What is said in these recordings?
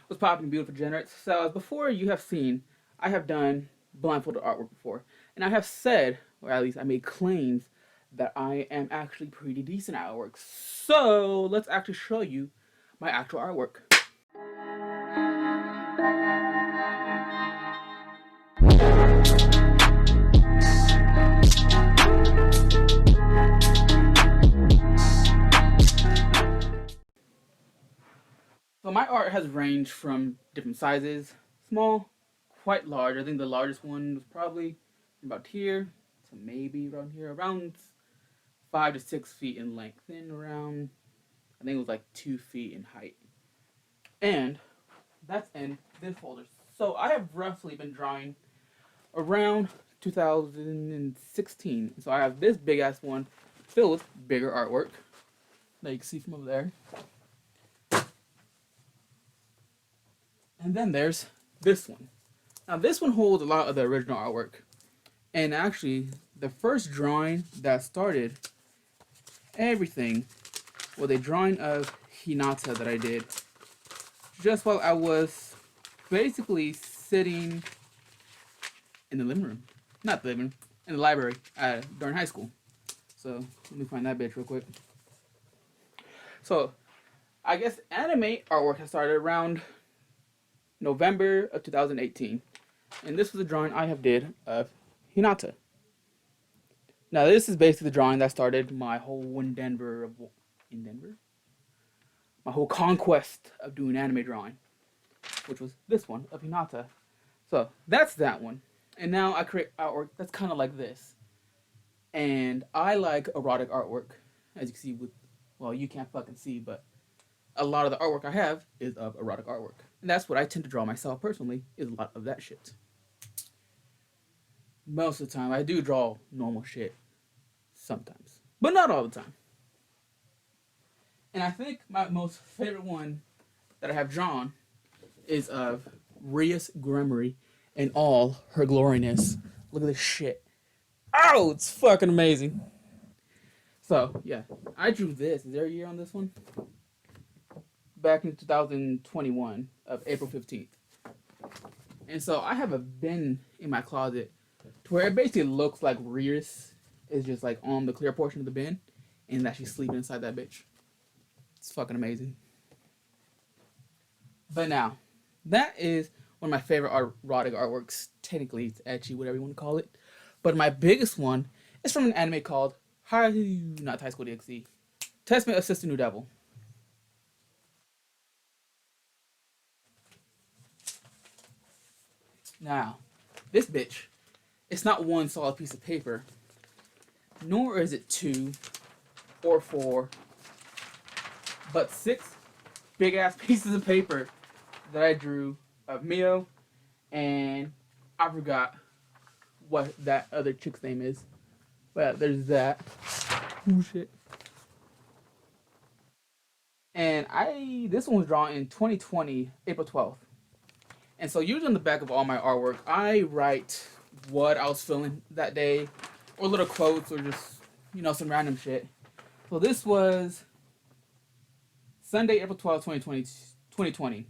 What's popping, beautiful degenerates? So, as before you have seen, I have done blindfolded artwork before, and I have said, or at least I made claims, that I am actually pretty decent at artwork. So, let's actually show you my actual artwork. So, my art has ranged from different sizes, small, quite large. I think the largest one was probably about here to maybe around here, around 5 to 6 feet in length, and around I think it was like 2 feet in height. And that's in this folder. So I have roughly been drawing around 2016. So I have this big ass one filled with bigger artwork that you can see from over there. And then there's this one. Now this one holds a lot of the original artwork. And actually, the first drawing that started everything was a drawing of Hinata that I did just while I was basically sitting in the living room. Not the living room, in the library during high school. So let me find that bitch real quick. So I guess anime artwork has started around November of 2018. And this was a drawing I have did of Hinata. Now this is basically the drawing that started my whole my whole conquest of doing anime drawing, which was this one of Hinata. So that's that one. And now I create artwork that's kind of like this. And I like erotic artwork, as you can see with, well, you can't fucking see, but a lot of the artwork I have is of erotic artwork. And that's what I tend to draw myself personally, is a lot of that shit. Most of the time, I do draw normal shit. Sometimes. But not all the time. And I think my most favorite one that I have drawn is of Rias Gremory in all her gloriness. Look at this shit. Oh, it's fucking amazing. So, yeah. I drew this. Is there a year on this one? Back in 2021 of April 15th. And so I have a bin in my closet to where it basically looks like Rias is just like on the clear portion of the bin and that she's sleeping inside that bitch. It's fucking amazing. But now, that is one of my favorite erotic artworks. Technically, it's ecchi, whatever you want to call it. But my biggest one is from an anime called not High School DxD, Testament of Sister New Devil. Now, this bitch, it's not one solid piece of paper, nor is it two or four, but 6 big ass pieces of paper that I drew of Mio, and I forgot what that other chick's name is. But there's that. Oh shit. And this one was drawn in 2020, April 12th. And so usually on the back of all my artwork, I write what I was feeling that day, or little quotes, or just, some random shit. So this was Sunday, April 12th, 2020.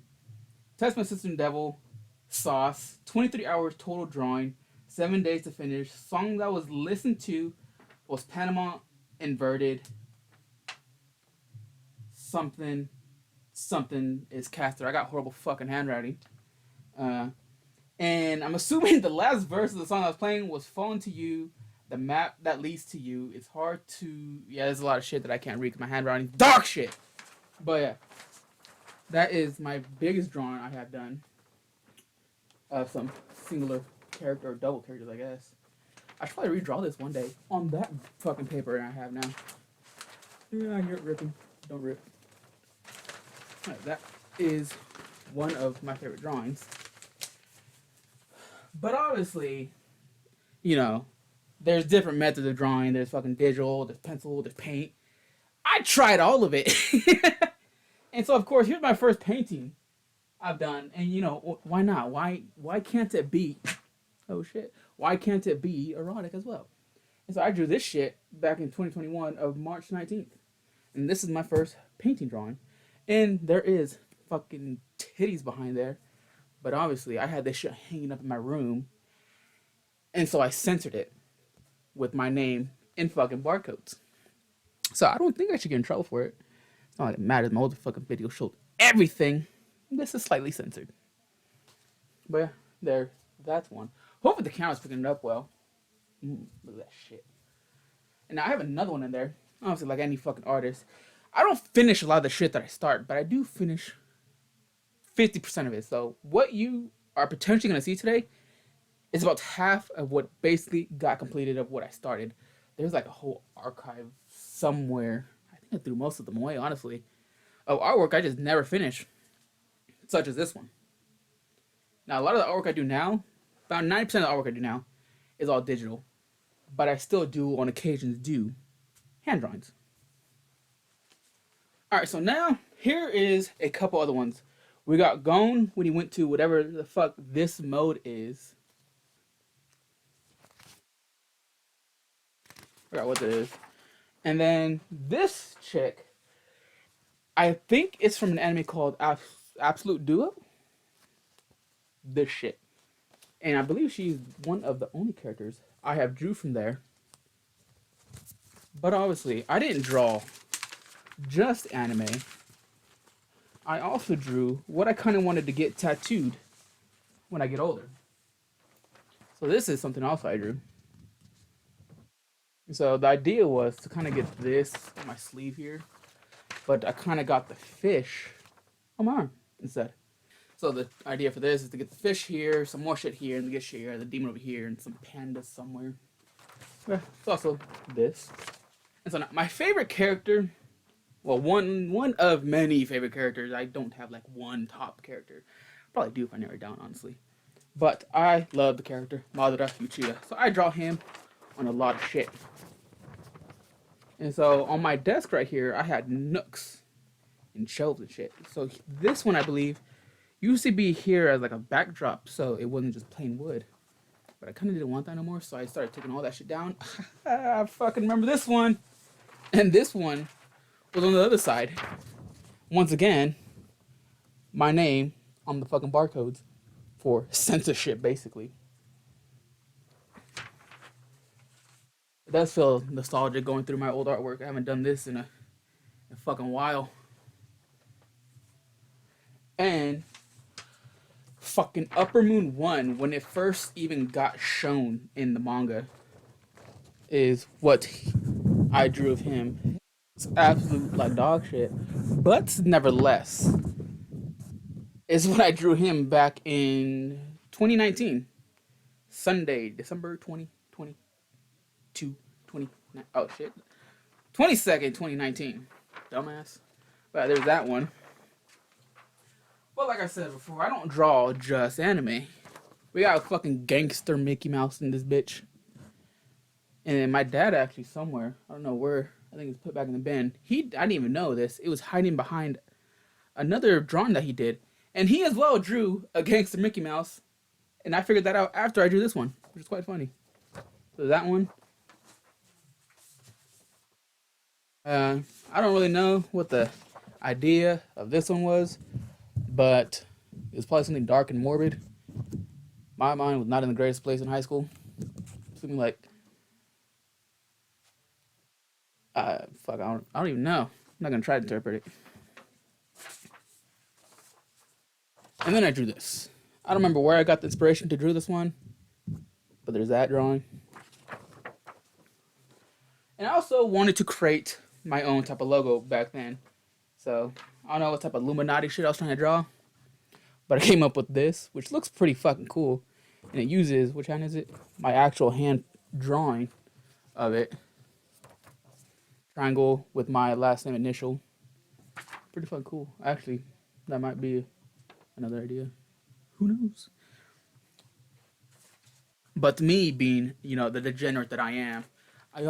Testament System Devil, Sauce, 23 hours total drawing, 7 days to finish. Song that was listened to was Panama Inverted. Something is Caster. I got horrible fucking handwriting. And I'm assuming the last verse of the song I was playing was Falling to You, the map that leads to you. It's hard to... Yeah, there's a lot of shit that I can't read because my handwriting's dog shit. But yeah, that is my biggest drawing I have done of some singular character or double characters, I guess. I should probably redraw this one day on that fucking paper I have now. Yeah, I hear it ripping. Don't rip. Right, that is one of my favorite drawings. But obviously, there's different methods of drawing. There's fucking digital, there's pencil, there's paint. I tried all of it. And so, of course, here's my first painting I've done. And, why not? Why can't it be... Oh, shit. Why can't it be erotic as well? And so I drew this shit back in 2021 of March 19th. And this is my first painting drawing. And there is fucking titties behind there. But obviously, I had this shit hanging up in my room, and so I censored it with my name in fucking barcodes. So I don't think I should get in trouble for it. It's not like it matters. My other fucking video showed everything. This is slightly censored. But yeah, there. That's one. Hopefully the camera's picking it up well. Look at that shit. And now I have another one in there. Obviously, like any fucking artist, I don't finish a lot of the shit that I start, but I do finish 50% of it. So what you are potentially gonna see today is about half of what basically got completed of what I started. There's like a whole archive somewhere. I think I threw most of them away, honestly, of artwork I just never finished, such as this one. Now, a lot of the artwork I do now, about 90% of the artwork I do now, is all digital, but I still do, on occasions, do hand drawings. All right, so now here is a couple other ones. We got Gon when he went to whatever the fuck this mode is. I forgot what it is. And then this chick, I think it's from an anime called Absolute Duo. This shit. And I believe she's one of the only characters I have drew from there. But obviously, I didn't draw just anime. I also drew what I kind of wanted to get tattooed when I get older. So this is something else I drew. So the idea was to kind of get this on my sleeve here, but I kind of got the fish on my arm instead. So the idea for this is to get the fish here, some more shit here, and the fish here, the demon over here, and some pandas somewhere. Yeah, it's also this. And so now, my favorite character, well, one of many favorite characters. I don't have like one top character. Probably do if I narrow it down, honestly. But I love the character Madara Uchiha, so I draw him on a lot of shit. And so on my desk right here, I had nooks and shelves and shit. So this one, I believe, used to be here as like a backdrop, so it wasn't just plain wood. But I kind of didn't want that no more, so I started taking all that shit down. I fucking remember this one. And this one was on the other side. Once again, my name on the fucking barcodes for censorship, basically. It does feel nostalgic going through my old artwork. I haven't done this in a fucking while. And fucking Upper Moon 1, when it first even got shown in the manga, is what I drew of him. It's absolute like dog shit. But nevertheless, is when I drew him back in 2019. Sunday, December 2020. 29. Oh shit. 22nd, 2019. Dumbass. But there's that one. But like I said before, I don't draw just anime. We got a fucking gangster Mickey Mouse in this bitch. And my dad actually somewhere, I don't know where, I think it's put back in the bin. I didn't even know this. It was hiding behind another drawing that he did. And he as well drew a gangster Mickey Mouse. And I figured that out after I drew this one, which is quite funny. So that one. I don't really know what the idea of this one was, but it was probably something dark and morbid. My mind was not in the greatest place in high school. Something like, fuck, I don't even know. I'm not gonna try to interpret it. And then I drew this. I don't remember where I got the inspiration to draw this one, but there's that drawing. And I also wanted to create my own type of logo back then. So, I don't know what type of Illuminati shit I was trying to draw. But I came up with this, which looks pretty fucking cool. And it uses, which hand is it? My actual hand drawing of it. Triangle with my last name initial. Pretty fucking cool. Actually, that might be another idea. Who knows? But me being, the degenerate that I am, I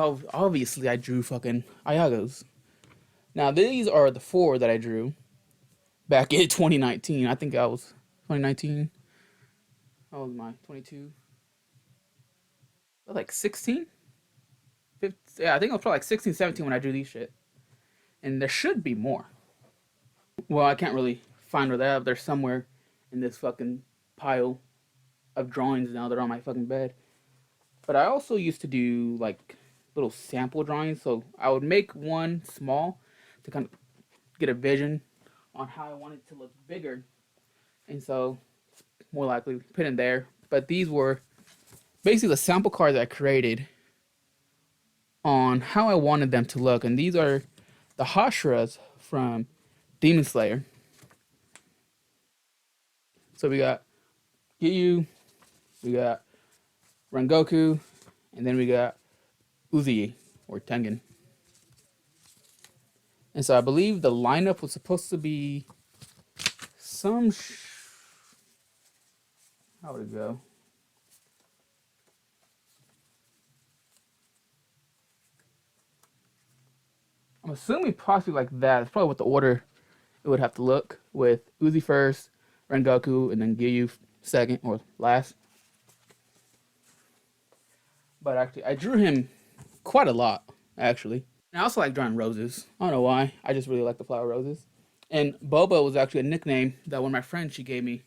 drew fucking Ayagos. Now, these are the 4 that I drew back in 2019. I think I was 2019. How old am I? 22? I was like 16? 15, yeah, I think I was probably like 16, 17 when I drew these shit. And there should be more. Well, I can't really find where they're at. They're somewhere in this fucking pile of drawings now. They're on my fucking bed. But I also used to do like little sample drawings. So I would make one small to kind of get a vision on how I want it to look bigger. And so more likely put in there. But these were basically the sample cards I created on how I wanted them to look. And these are the Hashiras from Demon Slayer. So we got Giyu, we got Rengoku, and then we got Uzi or Tengen. And so I believe the lineup was supposed to be some. How would it go? I'm assuming possibly like that. That's probably what the order it would have to look, with Uzi first, Rengoku, and then Giyu second or last. But actually, I drew him quite a lot, actually. And I also like drawing roses. I don't know why. I just really like the flower roses. And Boba was actually a nickname that one of my friends, she gave me.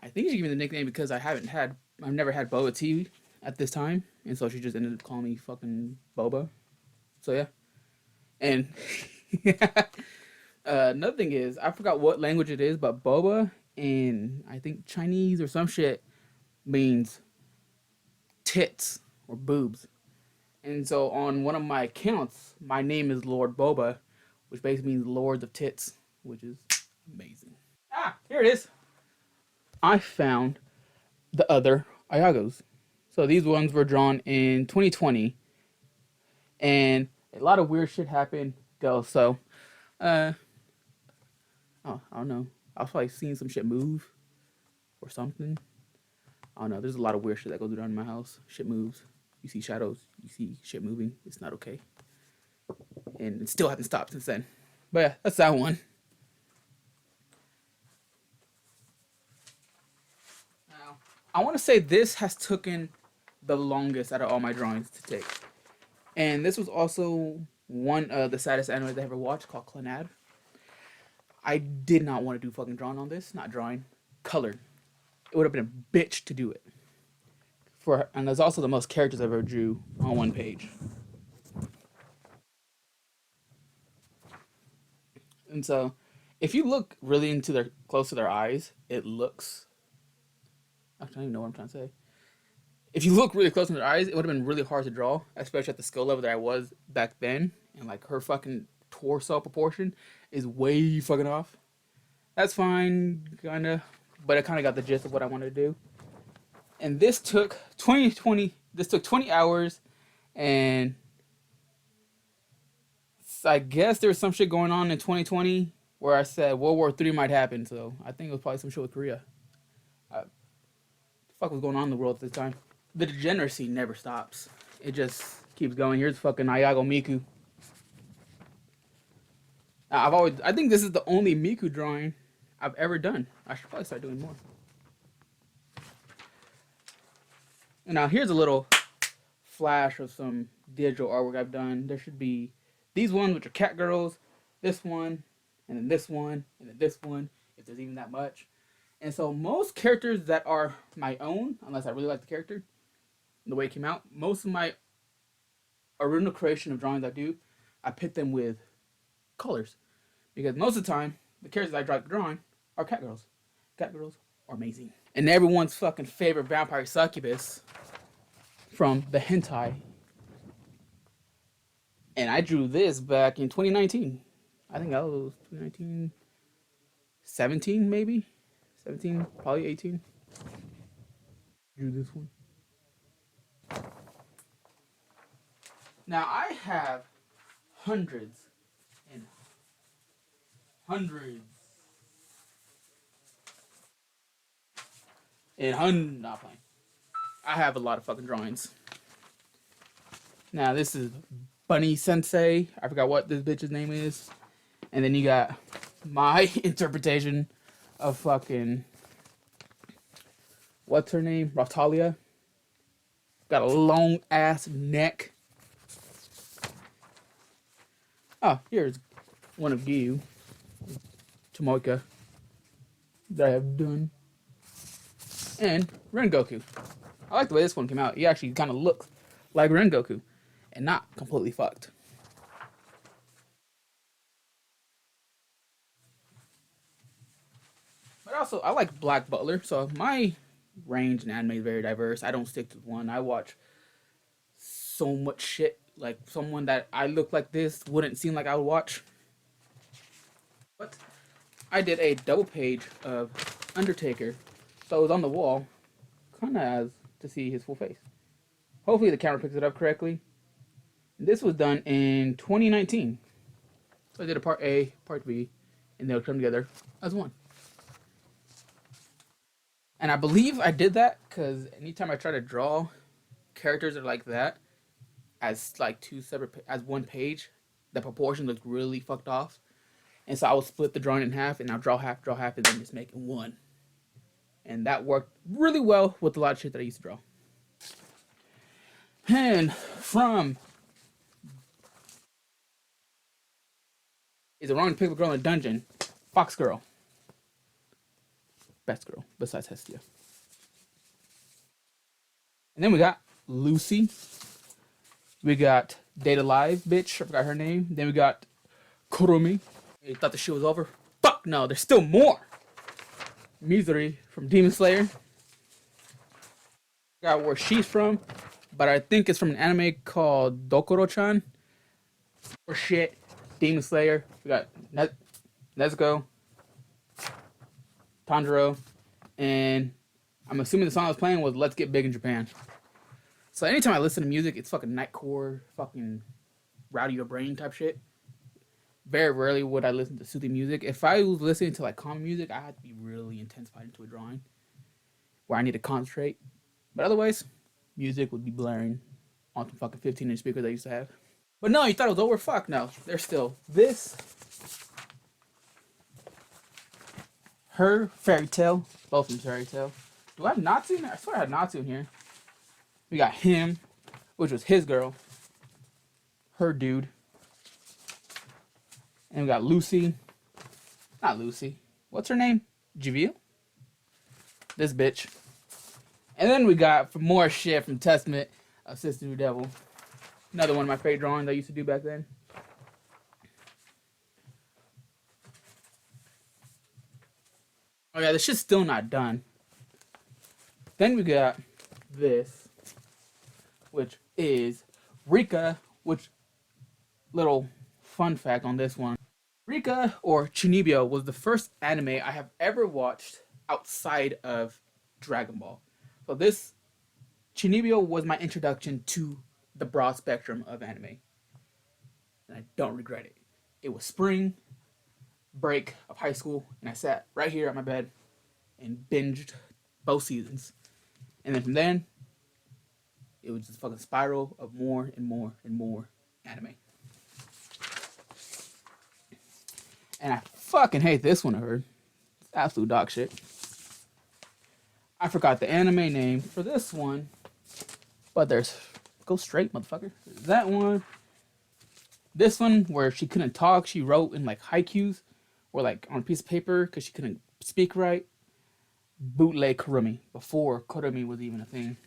I think she gave me the nickname because I've never had boba tea at this time. And so she just ended up calling me fucking Boba. So yeah. And another thing is, I forgot what language it is, but boba in, I think, Chinese or some shit means tits or boobs. And so on one of my accounts, my name is Lord Boba, which basically means Lord of Tits, which is amazing. Ah, here it is. I found the other Ayagos. So these ones were drawn in 2020, and a lot of weird shit happened. So, oh, I don't know. I was probably seeing some shit move or something. I don't know. There's a lot of weird shit that goes on in my house. Shit moves. You see shadows. You see shit moving. It's not okay. And it still hasn't stopped since then. But yeah, that's that one. Now, I want to say this has taken the longest out of all my drawings to take. And this was also one of the saddest animes I ever watched, called Clannad. I did not want to do fucking drawing on this. Not drawing. Colored. It would have been a bitch to do it. And there's also the most characters I ever drew on one page. And so, if you look really close to their eyes, it looks. I don't even know what I'm trying to say. If you look really close to their eyes, it would have been really hard to draw, especially at the skill level that I was back then. And like her fucking torso proportion is way fucking off. That's fine, kinda, but I kind of got the gist of what I wanted to do. And this took 20 hours, and I guess there was some shit going on in 2020 where I said World War III might happen, so I think it was probably some shit with Korea. What the fuck was going on in the world at this time? The degeneracy never stops. It just keeps going. Here's fucking Ayago Miku. I think this is the only Miku drawing I've ever done. I should probably start doing more. And now here's a little flash of some digital artwork I've done. There should be these ones, which are cat girls, this one, and then this one, and then this one, if there's even that much. And so most characters that are my own, unless I really like the character, the way it came out, most of my original creation of drawings I pick them with colors. Because most of the time, the characters I like drawing are cat girls. Cat girls are amazing. And everyone's fucking favorite vampire succubus from the hentai. And I drew this back in 2019. I think that was 2019, 17 maybe? 17, probably 18. Drew this one. Now I have hundreds and hundreds and not playing. I have a lot of fucking drawings. Now this is Bunny Sensei. I forgot what this bitch's name is. And then you got my interpretation of fucking, what's her name? Raftalia. Got a long ass neck. Oh, here's one of you, Tomoka. that I have done. And Rengoku. I like the way this one came out. He actually kind of looks like Rengoku and not completely fucked. But also, I like Black Butler, so my range in anime is very diverse. I don't stick to one. I watch so much shit. Like, someone that I look like this wouldn't seem like I would watch. But I did a double page of Undertaker, so it was on the wall, kind of as to see his full face. Hopefully the camera picks it up correctly. This was done in 2019. So I did a part A, part B, and they'll come together as one. And I believe I did that because anytime I try to draw characters that are like that as like two separate as one page, the proportion looks really fucked off. And so I would split the drawing in half, and I'll draw half, and then just make it one. And that worked really well with a lot of shit that I used to draw. And from Is It Wrong to Pick a Girl in a Dungeon? Fox Girl. Best girl, besides Hestia. And then we got Lucy. We got Data Live, bitch. I forgot her name. Then we got Kurumi. You thought the shit was over? Fuck no, there's still more. Misery from Demon Slayer. Forgot where she's from, but I think it's from an anime called Dokoro-chan. Or shit, Demon Slayer. We got Nezuko, Tanjiro, and I'm assuming the song I was playing was Let's Get Big in Japan. So anytime I listen to music, it's fucking nightcore, fucking rowdy your brain type shit. Very rarely would I listen to soothing music. If I was listening to like calm music, I had to be really intensified into a drawing where I need to concentrate. But otherwise, music would be blaring on the fucking 15-inch speakers I used to have. But no, you thought it was over? Fuck no. There's still this. Her Fairy Tail. Both from Fairy Tail. Do I have Natsu in there? I swear I had Natsu in here. We got him, which was his girl. Her dude. And we got Lucy. Not Lucy. What's her name? Javille? This bitch. And then we got for more shit from Testament of Sister New Devil. Another one of my favorite drawings I used to do back then. Oh yeah, this shit's still not done. Then we got this, which is Rika, which, little fun fact on this one. Rika, or Chunibyo, was the first anime I have ever watched outside of Dragon Ball. So this, Chunibyo was my introduction to the broad spectrum of anime. And I don't regret it. It was spring break of high school, and I sat right here at my bed and binged both seasons. And then from then, it was just fucking spiral of more and more and more anime. And I fucking hate this one I heard. It's absolute dog shit. I forgot the anime name for this one. But there's... Go straight, motherfucker. There's that one. This one, where she couldn't talk, she wrote in like haikus. Or like on a piece of paper, because she couldn't speak right. Bootleg Kurumi. Before Kurumi was even a thing.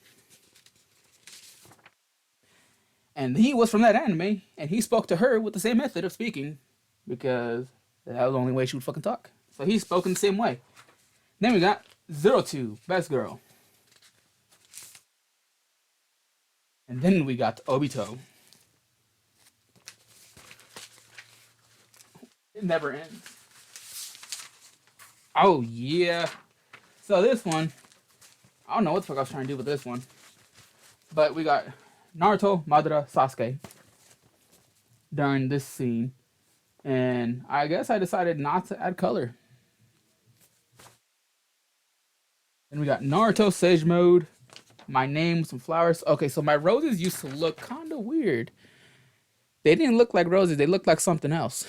And he was from that anime. And he spoke to her with the same method of speaking. Because... that was the only way she would fucking talk. So he spoke in the same way. Then we got Zero-Two, Best Girl. And then we got Obito. It never ends. Oh, yeah. So this one, I don't know what the fuck I was trying to do with this one. But we got Naruto, Madara, Sasuke during this scene. And I guess I decided not to add color. Then we got Naruto Sage Mode. My name, some flowers. Okay, so my roses used to look kind of weird. They didn't look like roses. They looked like something else.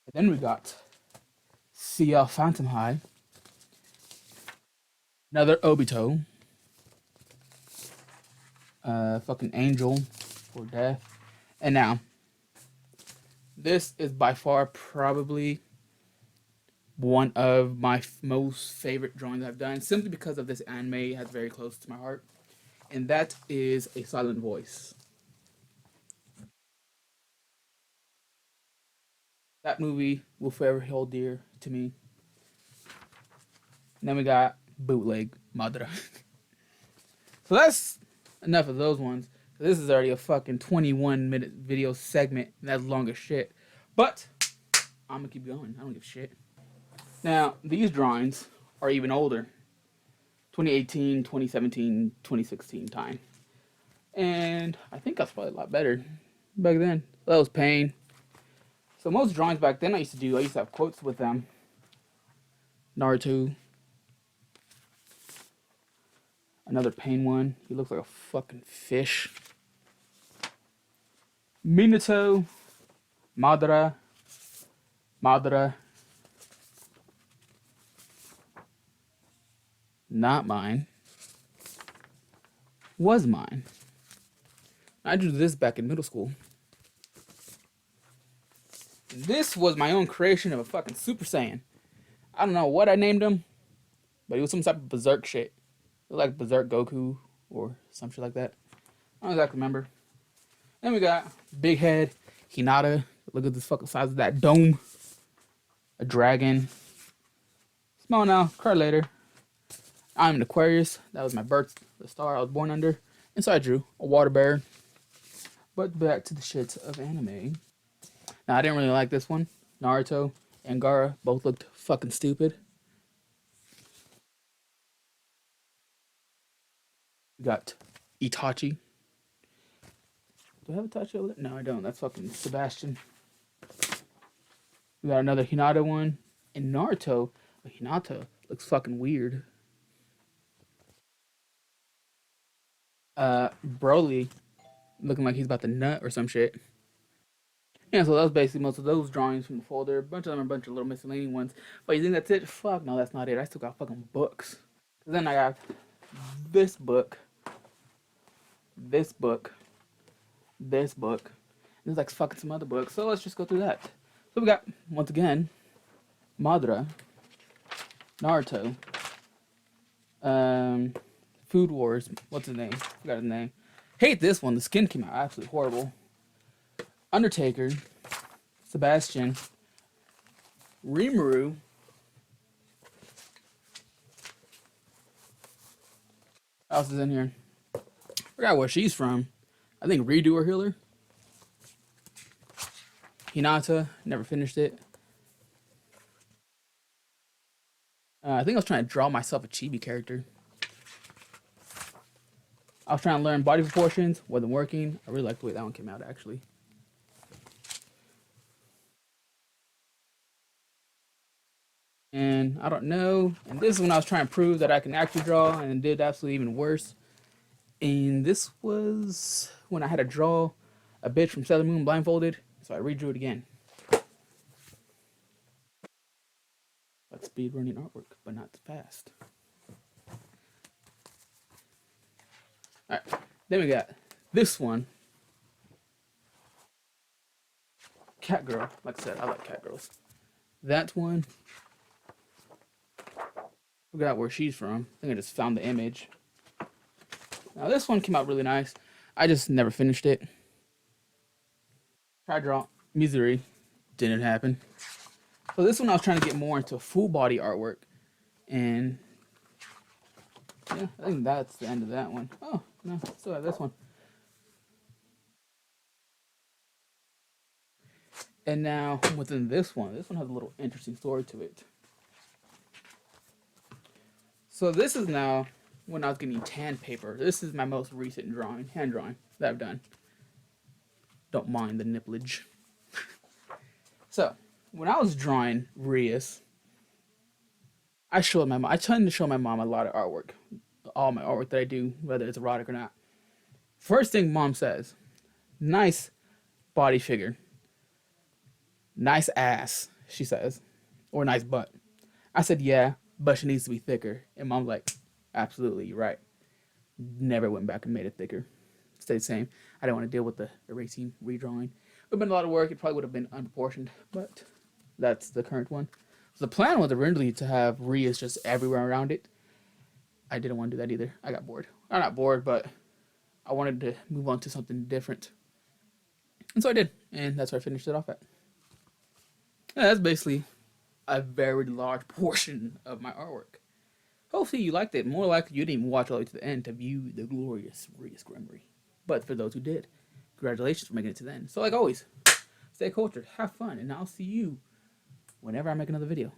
And then we got CL Phantom High. Another Obito. Fucking Angel for Death. And now, This is by far probably one of my most favorite drawings I've done, simply because of this anime. It has very close to my heart, and that is A Silent Voice. That movie will forever hold dear to me. And then we got Bootleg Madra. So that's enough of those ones. This is already a fucking 21-minute video segment, and that's long as shit. But I'm gonna keep going. I don't give a shit. Now, these drawings are even older. 2018, 2017, 2016 time. And I think that's probably a lot better back then. That was pain. So most drawings back then I used to have quotes with them. Naruto. Another pain one. He looks like a fucking fish. Minato. Madara. Madara. Not mine. Was mine. I drew this back in middle school. This was my own creation of a fucking Super Saiyan. I don't know what I named him, but he was some type of berserk shit. Like Berserk Goku or some shit like that. I don't exactly remember. Then we got Big Head, Hinata. Look at the fucking size of that dome. A dragon. Small now, cry later. I'm an Aquarius. That was my birth, the star I was born under. And so I drew a water bear. But back to the shits of anime. Now, I didn't really like this one. Naruto and Gaara both looked fucking stupid. We got Itachi. Do I have Itachi over there? No, I don't. That's fucking Sebastian. We got another Hinata one. And Naruto. But Hinata looks fucking weird. Broly looking like he's about to nut or some shit. Yeah, so that was basically most of those drawings from the folder. A bunch of them are a bunch of little miscellaneous ones. But you think that's it? Fuck, no, that's not it. I still got fucking books. Then I got this book, this book, this book. And there's like fucking some other books. So let's just go through that. So we got, once again, Madara, Naruto, Food Wars. What's his name? Forgot his name. Hate this one. The skin came out absolutely horrible. Undertaker, Sebastian, Rimuru, what else is in here? Forgot where she's from. I think Redo or Healer. Hinata, never finished it. I think I was trying to draw myself a chibi character. I was trying to learn body proportions, wasn't working. I really like the way that one came out, actually. And I don't know. And this is when I was trying to prove that I can actually draw, and did absolutely even worse. And this was when I had to draw a bitch from Sailor Moon blindfolded, so I redrew it again. That's speedrunning artwork, but not fast. Alright, then we got this one. Cat Girl. Like I said, I like cat girls. That one. Forgot where she's from. I think I just found the image. Now this one came out really nice. I just never finished it. Tried to draw Misery. Didn't happen. So this one I was trying to get more into full body artwork. And yeah, I think that's the end of that one. Oh, no, still have this one. And now within this one has a little interesting story to it. So this is now when I was getting tan paper. This is my most recent drawing, hand drawing that I've done. Don't mind the nipplage. So when I was drawing Rias, I tend to show my mom a lot of artwork. All my artwork that I do, whether it's erotic or not. First thing mom says, nice body figure. Nice ass, she says. Or nice butt. I said, yeah, but she needs to be thicker. And mom's like, absolutely, you're right. Never went back and made it thicker. Stayed the same. I didn't want to deal with the erasing, redrawing. have been a lot of work. It probably would have been unproportioned, but that's the current one. So the plan was originally to have Rias just everywhere around it. I didn't want to do that either. I got bored. I'm not bored, but I wanted to move on to something different. And so I did. And that's where I finished it off at. Yeah, that's basically a very large portion of my artwork. Hopefully you liked it. More likely you didn't even watch all the way to the end to view the glorious Rias Gremory. But for those who did, congratulations for making it to the end. So like always, stay cultured, have fun, and I'll see you whenever I make another video.